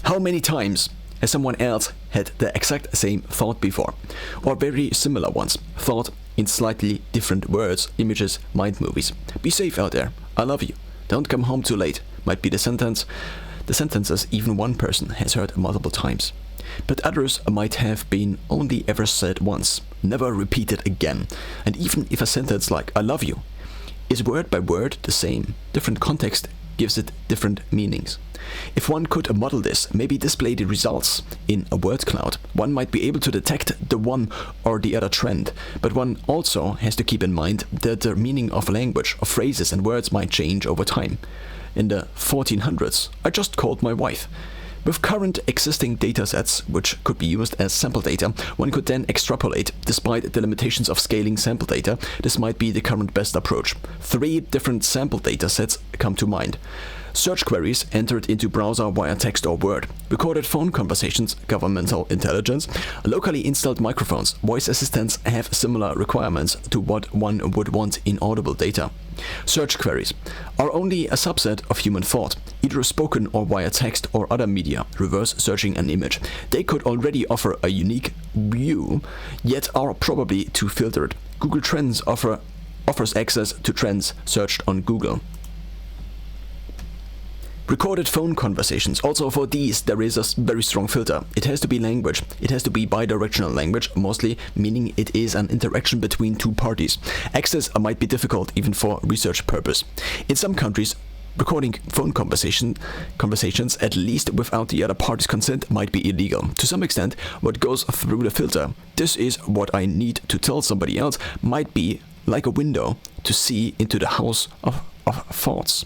How many times has someone else had the exact same thought before, or very similar ones, thought in slightly different words, images, mind movies? Be safe out there. I love you. Don't come home too late. Might be the sentences even one person has heard multiple times. But others might have been only ever said once, never repeated again. And even if a sentence like I love you is word by word the same, different context gives it different meanings. If one could model this, maybe display the results in a word cloud, one might be able to detect the one or the other trend, but one also has to keep in mind that the meaning of language, of phrases and words might change over time. In the 1400s, I just called my wife. With current existing datasets, which could be used as sample data, one could then extrapolate. Despite the limitations of scaling sample data, this might be the current best approach. 3 different sample datasets come to mind. Search queries entered into browser via text or word, recorded phone conversations, governmental intelligence, locally installed microphones, voice assistants have similar requirements to what one would want in audible data. Search queries are only a subset of human thought, either spoken or via text or other media, reverse searching an image. They could already offer a unique view, yet are probably too filtered. Google Trends offers access to trends searched on Google. Recorded phone conversations. Also for these, there is a very strong filter. It has to be language. It has to be bidirectional language, mostly, meaning it is an interaction between two parties. Access might be difficult even for research purpose. In some countries, recording phone conversations, at least without the other party's consent, might be illegal. To some extent, what goes through the filter, this is what I need to tell somebody else, might be like a window to see into the house of thoughts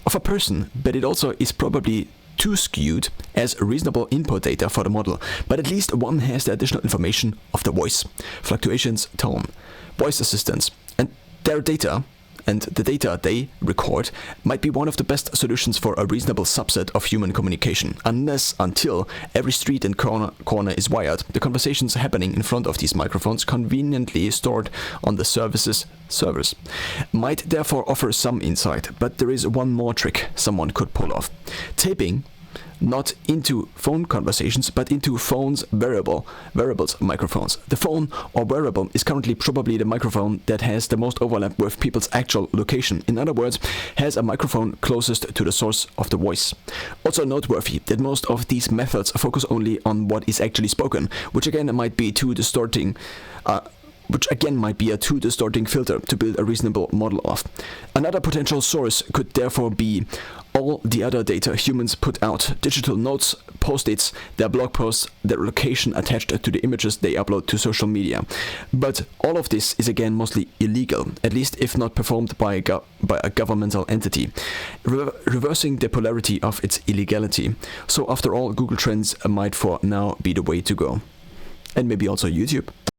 of a person, but it also is probably too skewed as reasonable input data for the model. But at least one has the additional information of the voice, fluctuations, tone, voice assistants, and their data, and the data they record might be one of the best solutions for a reasonable subset of human communication, until every street and corner is wired. The conversations happening in front of these microphones, conveniently stored on the servers, might therefore offer some insight. But there is one more trick someone could pull off. Taping not into phone conversations, but into phones' wearables microphones. The phone or wearable is currently probably the microphone that has the most overlap with people's actual location. In other words, has a microphone closest to the source of the voice. Also noteworthy that most of these methods focus only on what is actually spoken, which again might be a too distorting filter to build a reasonable model of. Another potential source could therefore be all the other data humans put out: digital notes, post-its, their blog posts, their location attached to the images they upload to social media. But all of this is again mostly illegal, at least if not performed by a governmental entity, reversing the polarity of its illegality. So after all, Google Trends might for now be the way to go. And maybe also YouTube.